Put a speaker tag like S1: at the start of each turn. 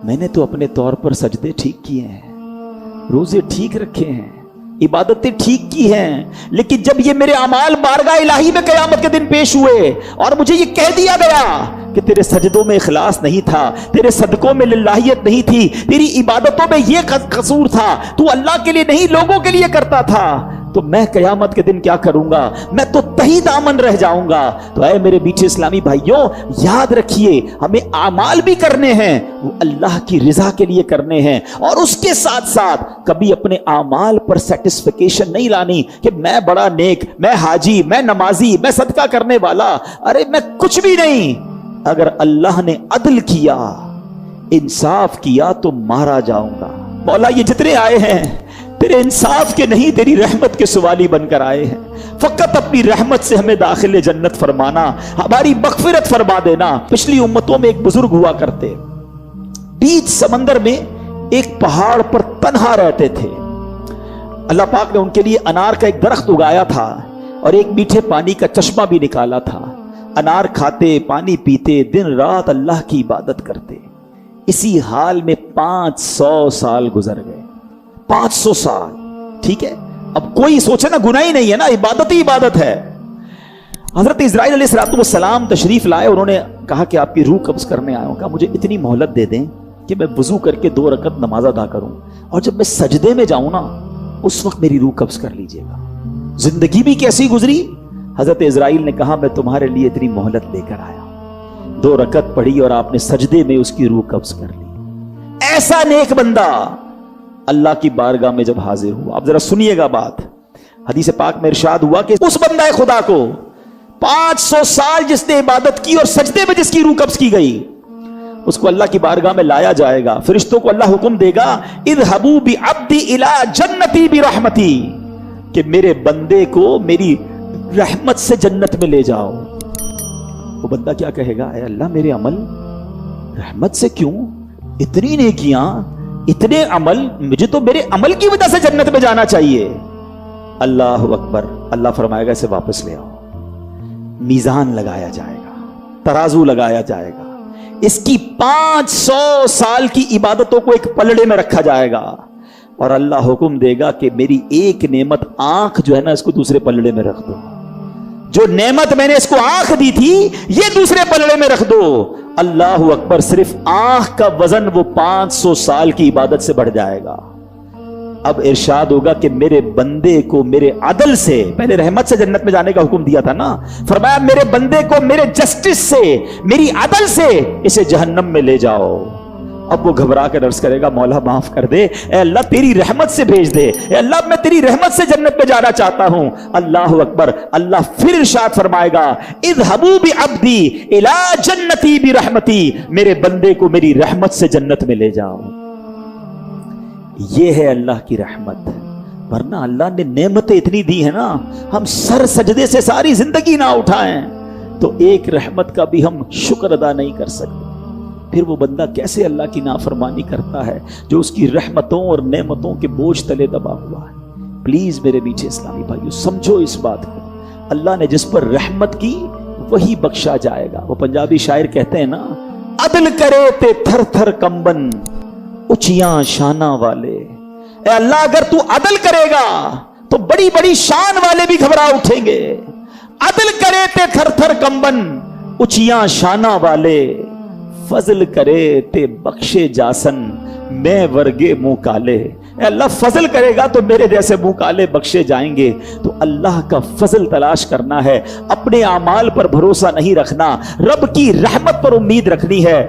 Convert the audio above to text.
S1: میں نے تو اپنے طور پر سجدے ٹھیک کیے ہیں, روزے ٹھیک رکھے ہیں, عبادتیں ٹھیک کی ہیں, لیکن جب یہ میرے اعمال بارگاہ الہی میں قیامت کے دن پیش ہوئے اور مجھے یہ کہہ دیا گیا کہ تیرے سجدوں میں اخلاص نہیں تھا, تیرے صدقوں میں للہیت نہیں تھی, تیری عبادتوں میں یہ قصور تھا, تو اللہ کے لیے نہیں لوگوں کے لیے کرتا تھا, تو میں قیامت کے دن کیا کروں گا؟ میں تو تہی دامن رہ جاؤں گا. تو اے میرے میٹھے اسلامی بھائیوں, یاد رکھیے ہمیں اعمال بھی کرنے ہیں, وہ اللہ کی رضا کے لیے کرنے ہیں, اور اس کے ساتھ ساتھ کبھی اپنے اعمال پر سیٹسفیکیشن نہیں لانی کہ میں بڑا نیک, میں حاجی, میں نمازی, میں صدقہ کرنے والا, ارے میں کچھ بھی نہیں. اگر اللہ نے عدل کیا, انصاف کیا تو مارا جاؤں گا. مولا یہ جتنے آئے ہیں تیرے انصاف کے نہیں, تیری رحمت کے سوالی بن کر آئے ہیں. فقط اپنی رحمت سے ہمیں داخل جنت فرمانا, ہماری مغفرت فرما دینا. پچھلی امتوں میں ایک بزرگ ہوا کرتے, بیچ سمندر میں ایک پہاڑ پر تنہا رہتے تھے. اللہ پاک نے ان کے لیے انار کا ایک درخت اگایا تھا اور ایک میٹھے پانی کا چشمہ بھی نکالا تھا. انار کھاتے, پانی پیتے, دن رات اللہ کی عبادت کرتے. اسی حال میں 500 سال گزر گئے. 500 سال, ٹھیک ہے. اب کوئی سوچے نا, گناہ ہی نہیں ہے نا, عبادت ہی عبادت ہے. حضرت اسرائیل علیہ السلام تشریف لائے, انہوں نے کہا کہ آپ کی روح قبض کرنے آیا ہوں. کہا مجھے اتنی مہلت دے دیں کہ میں وضو کر کے 2 رکعت نماز ادا کروں, اور جب میں سجدے میں جاؤں نا اس وقت میری روح قبض کر لیجئے گا. زندگی بھی کیسی گزری. حضرت اسرائیل نے کہا میں تمہارے لیے اتنی مہلت لے کر آیا. 2 رکعت پڑھی اور آپ نے سجدے میں اس کی روح قبض کر لی. ایسا نیک بندہ اللہ کی بارگاہ میں جب حاضر ہوا, اب ذرا سنیے گا بات. حدیث پاک میں ارشاد ہوا کہ اس بندہ خدا کو 500 سال جس نے عبادت کی اور سجدے میں جس کی روح قبض کی گئی, اس کو اللہ کی بارگاہ میں لایا جائے گا. فرشتوں کو اللہ حکم دے گا, اذهبوا بعبدی الی جنتی برحمتی, کہ میرے بندے کو میری رحمت سے جنت میں لے جاؤ. وہ بندہ کیا کہے گا, اے اللہ میرے عمل رحمت سے کیوں, اتنی نیکیاں, اتنے عمل, مجھے تو میرے عمل کی وجہ سے جنت میں جانا چاہیے. اللہ اکبر. اللہ فرمائے گا اسے واپس لے آؤ. میزان لگایا جائے گا, ترازو لگایا جائے گا, اس کی 500 سال کی عبادتوں کو ایک پلڑے میں رکھا جائے گا, اور اللہ حکم دے گا کہ میری ایک نعمت آنکھ جو ہے نا اس کو دوسرے پلڑے میں رکھ دو. جو نعمت میں نے اس کو آنکھ دی تھی یہ دوسرے پلڑے میں رکھ دو. اللہ اکبر. صرف آنکھ کا وزن وہ 500 سال کی عبادت سے بڑھ جائے گا. اب ارشاد ہوگا کہ میرے بندے کو میرے عدل سے, پہلے رحمت سے جنت میں جانے کا حکم دیا تھا نا, فرمایا میرے بندے کو میرے جسٹس سے, میری عدل سے اسے جہنم میں لے جاؤ. اب وہ گھبرا کے عرض کرے گا, مولا معاف کر دے, اے اللہ تیری رحمت سے بھیج دے, اے اللہ میں تیری رحمت سے جنت میں جانا چاہتا ہوں. اللہ اکبر. اللہ پھر ارشاد فرمائے گا, اذهبوا بعبدی الی جنتی برحمتی, میرے بندے کو میری رحمت سے جنت میں لے جاؤ. یہ ہے اللہ کی رحمت. ورنہ اللہ نے نعمتیں اتنی دی ہیں نا, ہم سر سجدے سے ساری زندگی نہ اٹھائیں تو ایک رحمت کا بھی ہم شکر ادا نہیں کر سکتے. پھر وہ بندہ کیسے اللہ کی نافرمانی کرتا ہے جو اس کی رحمتوں اور نعمتوں کے بوجھ تلے دبا ہوا ہے. پلیز میرے میٹھے اسلامی بھائیو سمجھو اس بات کو, اللہ نے جس پر رحمت کی وہی بخشا جائے گا. وہ پنجابی شاعر کہتے ہیں نا, عدل کرے تے تھر تھر کمبن اچیاں شانہ والے. اے اللہ اگر تو عدل کرے گا تو بڑی بڑی شان والے بھی گھبرا اٹھیں گے. عدل کرے تے تھر تھر کمبن اچیاں شانہ والے, فضل کرے تے بخشے جاسن میں ورگے منہ کالے. اے اللہ فضل کرے گا تو میرے جیسے منہ کالے بخشے جائیں گے. تو اللہ کا فضل تلاش کرنا ہے, اپنے اعمال پر بھروسہ نہیں رکھنا, رب کی رحمت پر امید رکھنی ہے.